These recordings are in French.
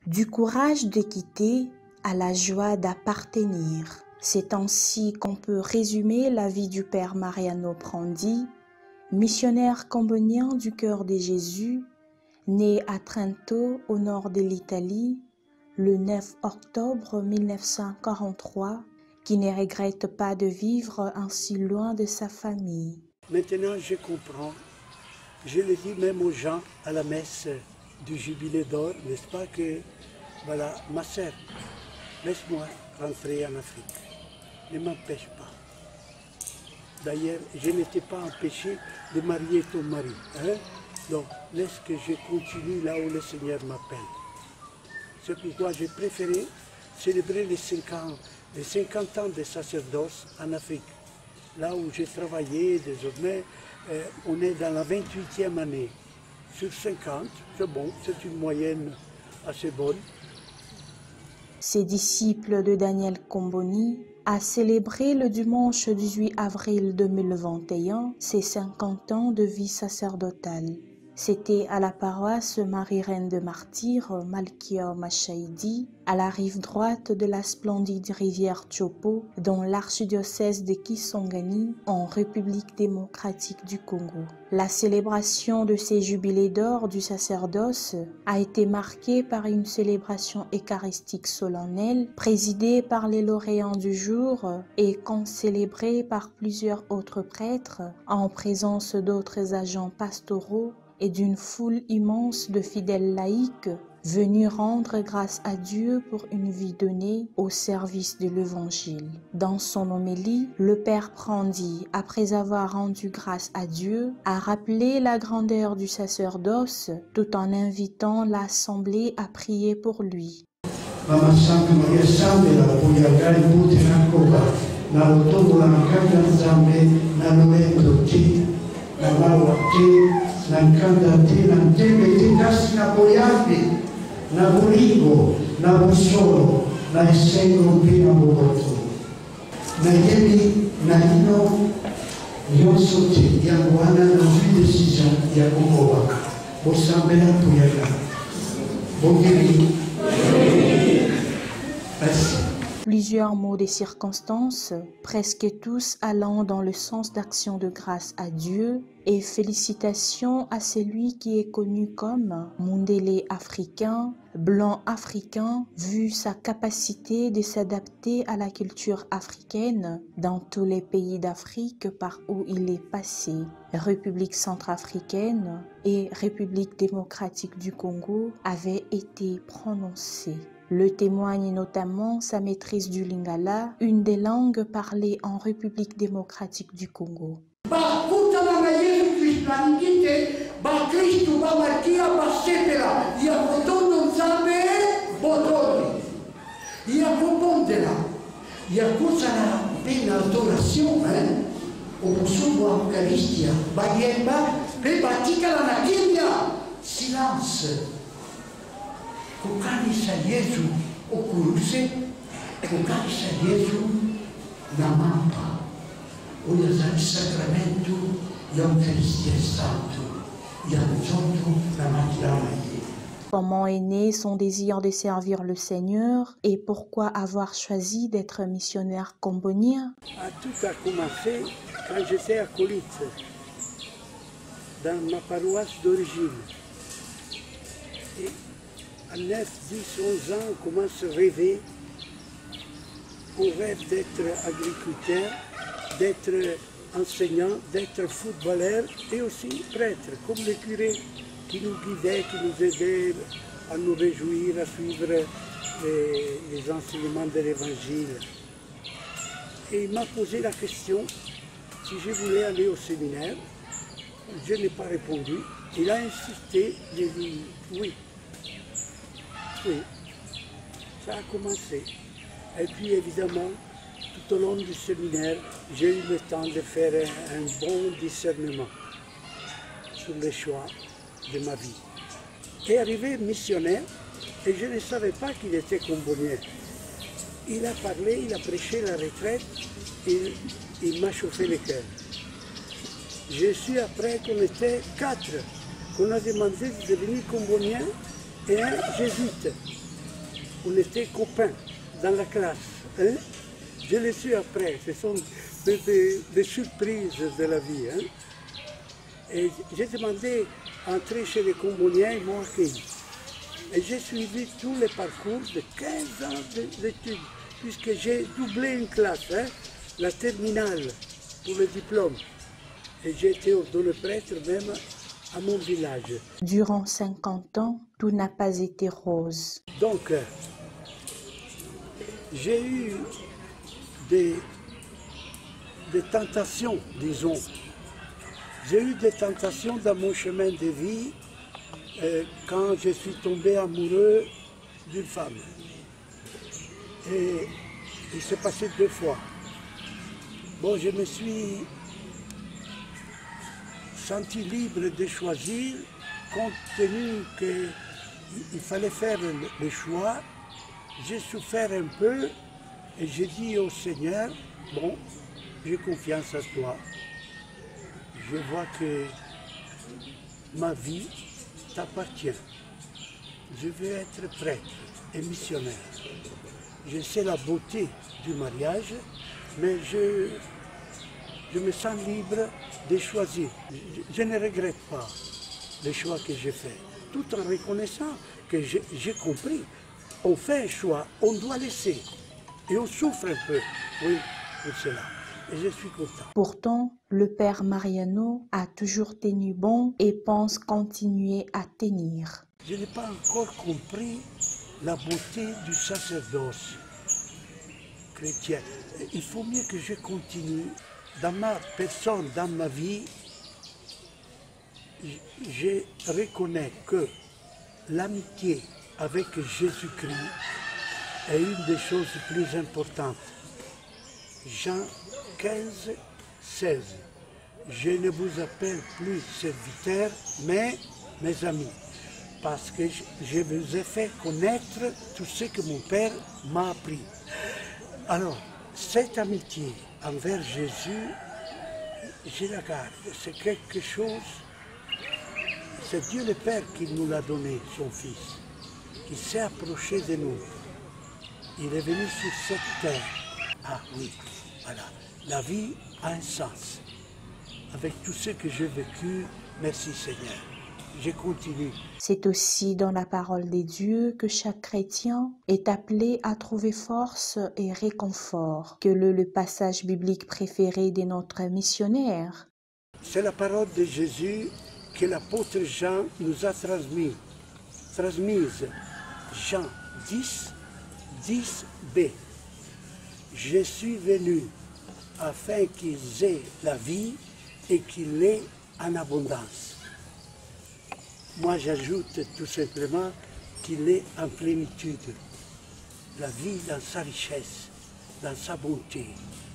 Du courage de quitter à la joie d'appartenir. C'est ainsi qu'on peut résumer la vie du père Mariano Prandi, missionnaire combonien du cœur de Jésus, né à Trento, au nord de l'Italie, le 9 octobre 1943, qui ne regrette pas de vivre ainsi loin de sa famille. Maintenant, je comprends. Je le dis même aux gens à la messe du Jubilé d'Or, n'est-ce pas, que voilà, ma sœur, laisse-moi rentrer en Afrique. Ne m'empêche pas. D'ailleurs, je n'étais pas empêché de marier ton mari. Hein? Donc, laisse que je continue là où le Seigneur m'appelle. C'est pourquoi j'ai préféré célébrer les 50 ans de sacerdoce en Afrique. Là où j'ai travaillé, désormais, on est dans la 28e année. Sur 50, c'est bon, c'est une moyenne assez bonne. Ces disciples de Daniel Comboni a célébré le dimanche 18 avril 2021 ses 50 ans de vie sacerdotale. C'était à la paroisse Marie-Reine de Martyrs, Malkia Machaïdi, à la rive droite de la splendide rivière Chopo, dans l'archidiocèse de Kisangani, en République démocratique du Congo. La célébration de ces jubilés d'or du sacerdoce a été marquée par une célébration eucharistique solennelle, présidée par les lauréats du jour et concélébrée par plusieurs autres prêtres, en présence d'autres agents pastoraux et d'une foule immense de fidèles laïcs venus rendre grâce à Dieu pour une vie donnée au service de l'Évangile. Dans son homélie, le Père Prandi, après avoir rendu grâce à Dieu, a rappelé la grandeur du sacerdoce tout en invitant l'Assemblée à prier pour lui. Nankanda te nanteme te kasi na boyambe na bolingo na busolo na esengo mpe na boboto nayebi na ino nyonso te yango wana nazwi desizio ya kokobaka bosambela toyaka bongeli. Plusieurs mots des circonstances, presque tous allant dans le sens d'action de grâce à Dieu, et félicitations à celui qui est connu comme Mundele africain, blanc africain, vu sa capacité de s'adapter à la culture africaine dans tous les pays d'Afrique par où il est passé. République centrafricaine et République démocratique du Congo avaient été prononcés. Le témoigne notamment sa maîtrise du Lingala, une des langues parlées en République démocratique du Congo. Silence. Kukanisa Yesu okuruse, kukanisa Yesu na mapa, uyazali sakramento ya Eucharistia Santo, ya mzoto na makilama ye. Comment est né son désir de servir le Seigneur et pourquoi avoir choisi d'être missionnaire combonien? Tout a commencé quand j'étais acolyte dans ma paroisse d'origine. À 9, 10, 11 ans, on commence à rêver. On rêve d'être agriculteur, d'être enseignant, d'être footballeur et aussi prêtre, comme les curés qui nous guidaient, qui nous aidaient à nous réjouir, à suivre les enseignements de l'Évangile. Et il m'a posé la question si je voulais aller au séminaire. Je n'ai pas répondu. Il a insisté, j'ai dit oui. Oui, ça a commencé. Et puis évidemment, tout au long du séminaire, j'ai eu le temps de faire un bon discernement sur les choix de ma vie. Et arrivé missionnaire, et je ne savais pas qu'il était combonien. Il a parlé, il a prêché la retraite, et il m'a chauffé le cœur. Je suis après qu'on était 4, qu'on a demandé de devenir combonien et un jésuite. on était copains dans la classe. Hein? Je l'ai su après, ce sont des surprises de la vie. Hein? Et j'ai demandé à entrer chez les Comboniens, ils m'ont accueilli. Et j'ai suivi tous les parcours de 15 ans d'études, puisque j'ai doublé une classe, hein, la terminale, pour le diplôme. Et j'ai été ordonné prêtre même à mon village. Durant 50 ans, tout n'a pas été rose. Donc, j'ai eu des tentations, disons. J'ai eu des tentations dans mon chemin de vie quand je suis tombé amoureux d'une femme. Et il s'est passé 2 fois. Bon, je me suis senti libre de choisir, compte tenu qu'il fallait faire le choix. J'ai souffert un peu et j'ai dit au Seigneur, bon, j'ai confiance en toi. Je vois que ma vie t'appartient. Je veux être prêtre et missionnaire. Je sais la beauté du mariage, mais je me sens libre de choisir. Je ne regrette pas les choix que j'ai faits, tout en reconnaissant que j'ai compris. On fait un choix, on doit laisser. Et on souffre un peu, oui, pour cela. Et je suis content. Pourtant, le père Mariano a toujours tenu bon et pense continuer à tenir. Je n'ai pas encore compris la beauté du sacerdoce chrétien. Il faut mieux que je continue. Dans ma personne, dans ma vie, je reconnais que l'amitié avec Jésus-Christ est une des choses les plus importantes. Jean 15, 16. Je ne vous appelle plus serviteurs, mais mes amis, parce que je vous ai fait connaître tout ce que mon Père m'a appris. Alors, cette amitié envers Jésus, je la garde. C'est quelque chose, c'est Dieu le Père qui nous l'a donné, son Fils, qui s'est approché de nous. Il est venu sur cette terre. Ah oui, voilà. La vie a un sens. Avec tout ce que j'ai vécu, merci Seigneur. Je continue. C'est aussi dans la parole des dieux que chaque chrétien est appelé à trouver force et réconfort. Quel est le passage biblique préféré de notre missionnaire? C'est la parole de Jésus que l'apôtre Jean nous a transmise. Jean 10, 10b. Je suis venu afin qu'ils aient la vie et qu'ils l'aient en abondance. Moi, j'ajoute tout simplement qu'il est en plénitude. La vie dans sa richesse, dans sa bonté,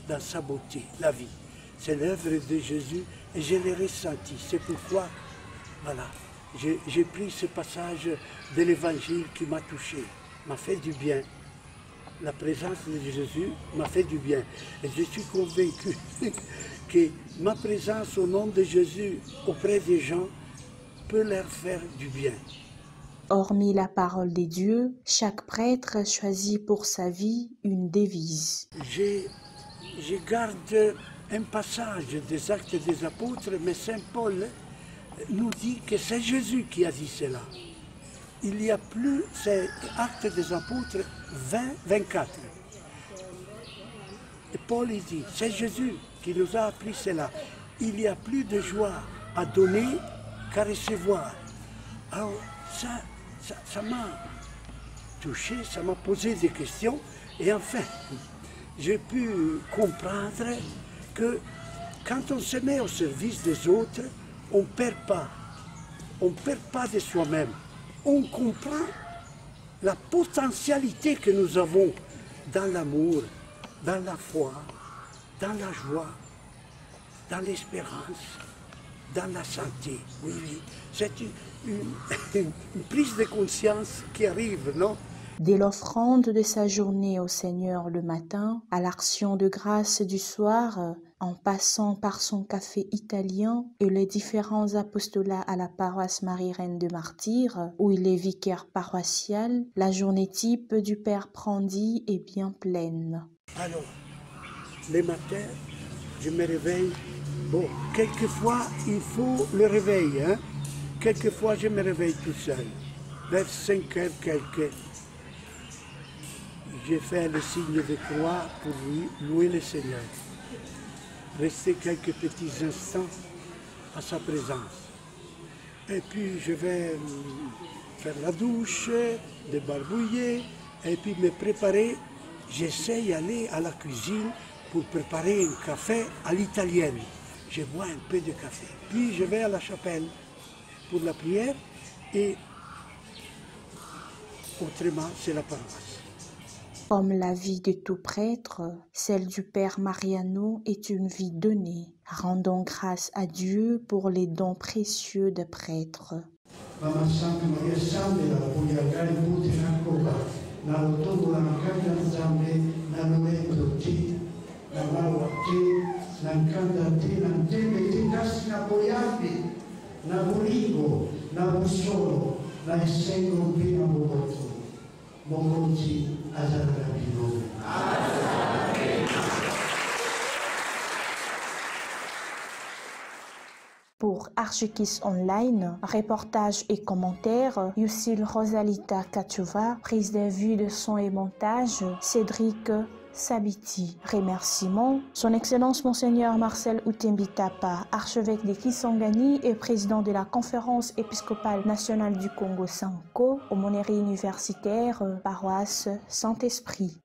dans sa beauté, la vie. C'est l'œuvre de Jésus et je l'ai ressenti. C'est pourquoi, voilà, j'ai pris ce passage de l'Évangile qui m'a touché, m'a fait du bien. La présence de Jésus m'a fait du bien. Et je suis convaincu que ma présence au nom de Jésus auprès des gens peut leur faire du bien. Hormis la parole des dieux, chaque prêtre choisit pour sa vie une devise. Je garde un passage des Actes des Apôtres, mais Saint Paul nous dit que c'est Jésus qui a dit cela. Il n'y a plus, c'est Actes des Apôtres 20, 24. Et Paul il dit, c'est Jésus qui nous a appris cela. Il n'y a plus de joie à donner qu'à recevoir. Alors ça m'a touché, ça m'a posé des questions et enfin j'ai pu comprendre que quand on se met au service des autres, on ne perd pas de soi-même. On comprend la potentialité que nous avons dans l'amour, dans la foi, dans la joie, dans l'espérance, dans la santé. Oui, oui. C'est une prise de conscience qui arrive, non? Dès l'offrande de sa journée au Seigneur le matin, à l'action de grâce du soir, en passant par son café italien et les différents apostolats à la paroisse Marie-Reine de Martyrs, où il est vicaire paroissial, la journée type du Père Prandy est bien pleine. Alors, les matins, je me réveille. Bon, quelquefois, il faut le réveil, hein. Quelquefois, je me réveille tout seul. Vers 5 heures quelques. J'ai fait le signe de croix pour louer le Seigneur. Rester quelques petits instants à sa présence. Et puis je vais faire la douche, débarbouiller, et puis me préparer. J'essaie d'aller à la cuisine pour préparer un café à l'italienne. Je bois un peu de café. Puis je vais à la chapelle pour la prière et autrement c'est la paroisse. Comme la vie de tout prêtre, celle du Père Mariano est une vie donnée. Rendons grâce à Dieu pour les dons précieux des prêtres. Mama Santa Maria Sandela, Pugliargari Puti Nakoba, Narotobo Nankanda Zambe, Nanuento Ti, Namawa Ti, Nankanda Ti, Nantebe Ti, Casti Napogliardi, Naburigo, Nabusolo, Naessengo Pina Bogoto, Mogonti Azarabino. Pour Archekis Online, reportage et commentaires, Yusil Rosalita Kachova, prise de vue de son et montage, Cédric Sabiti. Remerciements, Son Excellence Monseigneur Marcel Outembitapa, archevêque de Kisangani et président de la Conférence épiscopale nationale du Congo Sanko, aumônerie universitaire, paroisse Saint-Esprit.